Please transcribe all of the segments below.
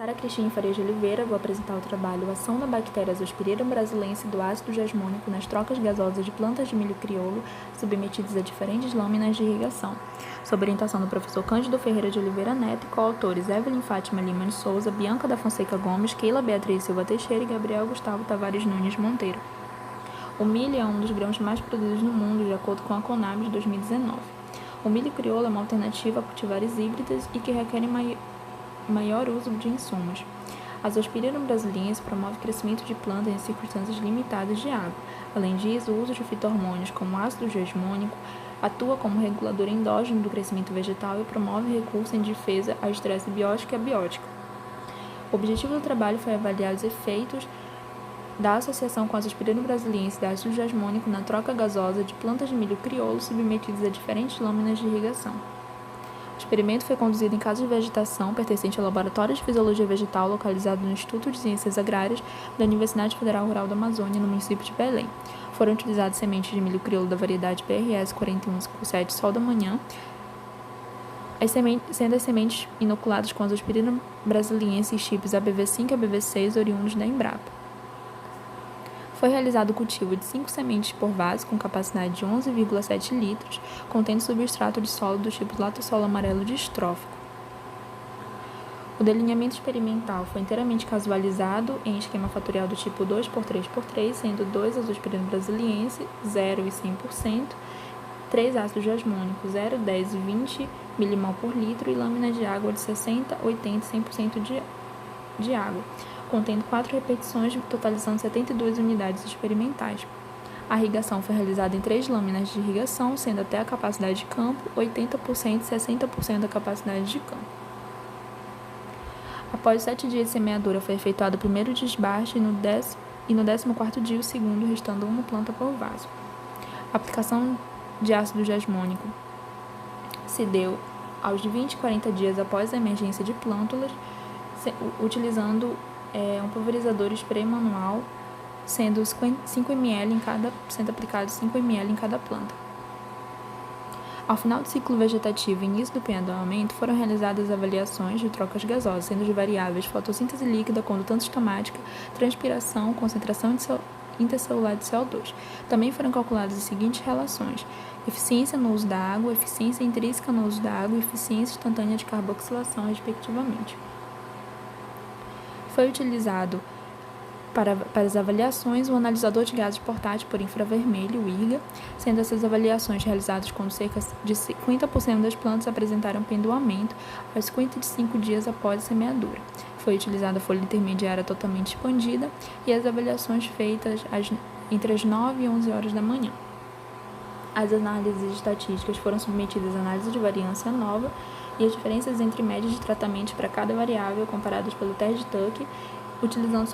Sara Cristina Farias de Oliveira, vou apresentar o trabalho Ação da bactéria Azospirillum brasilense do ácido jasmônico nas trocas gasosas de plantas de milho crioulo submetidas a diferentes lâminas de irrigação, sob orientação do professor Cândido Ferreira de Oliveira Neto e coautores Evelyn Fátima Lima de Souza, Bianca da Fonseca Gomes, Keila Beatriz Silva Teixeira e Gabriel Gustavo Tavares Nunes Monteiro. O milho é um dos grãos mais produzidos no mundo, de acordo com a Conab de 2019. O milho crioulo é uma alternativa a cultivares híbridas e que requerem maior uso de insumos. A Azospirillum brasiliense promove o crescimento de plantas em circunstâncias limitadas de água. Além disso, o uso de fito-hormônios como ácido jasmônico atua como regulador endógeno do crescimento vegetal e promove recurso em defesa a estresse biótico e abiótico. O objetivo do trabalho foi avaliar os efeitos da associação com a Azospirillum brasiliense de ácido jasmônico na troca gasosa de plantas de milho crioulo submetidas a diferentes lâminas de irrigação. O experimento foi conduzido em casa de vegetação pertencente ao Laboratório de Fisiologia Vegetal localizado no Instituto de Ciências Agrárias da Universidade Federal Rural da Amazônia, no município de Belém. Foram utilizadas sementes de milho crioulo da variedade PRS 4157 Sol da Manhã, sendo as sementes inoculadas com Azospirillum brasiliense e chips ABV5 e ABV6 oriundos da Embrapa. Foi realizado o cultivo de 5 sementes por vaso com capacidade de 11,7 litros, contendo substrato de solo do tipo latossolo amarelo distrófico. O delineamento experimental foi inteiramente casualizado em esquema fatorial do tipo 2x3x3, sendo 2 Azospirillum brasiliense, 0 e 100%, 3 ácido jasmônico, 0, 10 e 20 milimol por litro e lâmina de água de 60, 80 e 100% de água, contendo 4 repetições, totalizando 72 unidades experimentais. A irrigação foi realizada em 3 lâminas de irrigação, sendo até a capacidade de campo 80% e 60% da capacidade de campo. Após 7 dias de semeadura, foi efetuado o primeiro desbaste e no 14º dia o segundo, restando uma planta por vaso. A aplicação de ácido jasmônico se deu aos 20 e 40 dias após a emergência de plântulas, utilizando um pulverizador spray manual, sendo aplicado 5 ml em cada planta. Ao final do ciclo vegetativo e início do penhadramento, foram realizadas avaliações de trocas gasosas, sendo de variáveis fotossíntese líquida, condutância estomática, transpiração, concentração intercelular de CO2. Também foram calculadas as seguintes relações: eficiência no uso da água, eficiência intrínseca no uso da água e eficiência instantânea de carboxilação, respectivamente. Foi utilizado para as avaliações o analisador de gases portátil por infravermelho, o IRGA, sendo essas avaliações realizadas quando cerca de 50% das plantas apresentaram pendoamento aos 55 dias após a semeadura. Foi utilizada a folha intermediária totalmente expandida e as avaliações feitas entre as 9 e 11 horas da manhã. As análises estatísticas foram submetidas à análise de variância nova e as diferenças entre médias de tratamentos para cada variável comparadas pelo teste de Tuck, utilizando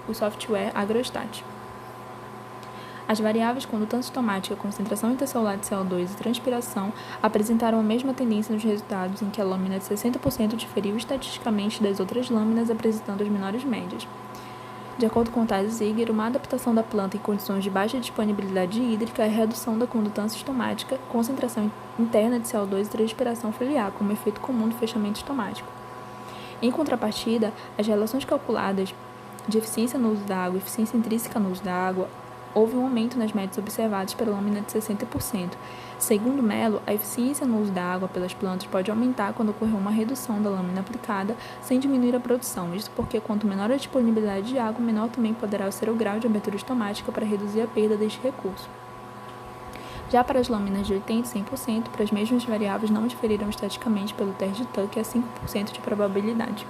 o software Agrostat. As variáveis condutância estomática, concentração intercelular de CO2 e transpiração apresentaram a mesma tendência nos resultados, em que a lâmina de 60% diferiu estatisticamente das outras lâminas, apresentando as menores médias. De acordo com Thales Ziegler, uma adaptação da planta em condições de baixa disponibilidade hídrica é a redução da condutância estomática, concentração interna de CO2 e transpiração foliar, como efeito comum do fechamento estomático. Em contrapartida, as relações calculadas de eficiência no uso da água e eficiência intrínseca no uso da água, houve um aumento nas médias observadas pela lâmina de 60%. Segundo Mello, a eficiência no uso da água pelas plantas pode aumentar quando ocorrer uma redução da lâmina aplicada sem diminuir a produção. Isso porque quanto menor a disponibilidade de água, menor também poderá ser o grau de abertura estomática para reduzir a perda deste recurso. Já para as lâminas de 80% e 100%, para as mesmas variáveis não diferiram estaticamente pelo teste de Tuck a 5% de probabilidade.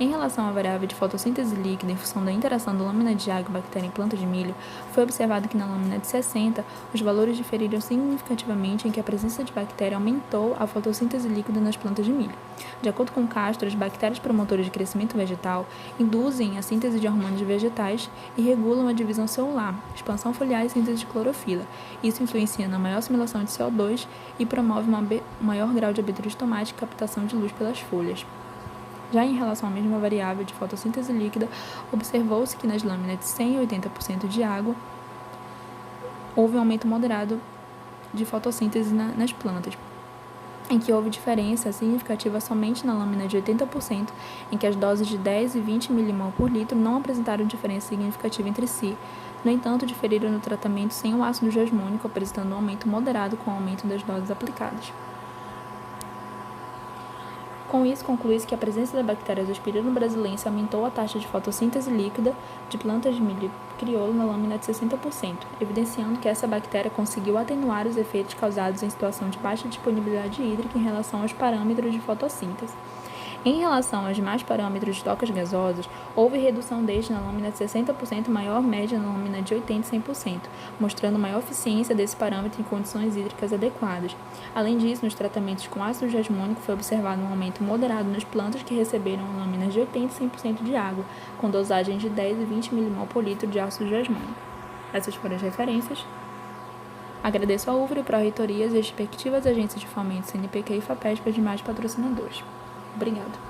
Em relação à variável de fotossíntese líquida em função da interação da lâmina de água e bactéria em planta de milho, foi observado que na lâmina de 60, os valores diferiram significativamente em que a presença de bactéria aumentou a fotossíntese líquida nas plantas de milho. De acordo com Castro, as bactérias promotoras de crescimento vegetal induzem a síntese de hormônios vegetais e regulam a divisão celular, expansão foliar e síntese de clorofila. Isso influencia na maior assimilação de CO2 e promove um maior grau de abertura estomática e captação de luz pelas folhas. Já em relação à mesma variável de fotossíntese líquida, observou-se que nas lâminas de 100 e 80% de água, houve um aumento moderado de fotossíntese nas plantas. em que houve diferença significativa somente na lâmina de 80%, em que as doses de 10 e 20 milimol por litro não apresentaram diferença significativa entre si. No entanto, diferiram no tratamento sem o ácido jasmônico, apresentando um aumento moderado com o aumento das doses aplicadas. Com isso, conclui-se que a presença da bactéria Azospirillum brasilense aumentou a taxa de fotossíntese líquida de plantas de milho crioulo na lâmina de 60%, evidenciando que essa bactéria conseguiu atenuar os efeitos causados em situação de baixa disponibilidade hídrica em relação aos parâmetros de fotossíntese. Em relação aos demais parâmetros de tocas gasosas, houve redução desde na lâmina de 60% maior média na lâmina de 80% e 100%, mostrando maior eficiência desse parâmetro em condições hídricas adequadas. Além disso, nos tratamentos com ácido jasmônico foi observado um aumento moderado nas plantas que receberam lâminas de 80% e 100% de água, com dosagens de 10 e 20 milimol por litro de ácido jasmônico. Essas foram as referências. Agradeço ao UFRA, Pró-Reitorias e as respectivas agências de fomento CNPq e FAPESP e demais patrocinadores. Obrigada.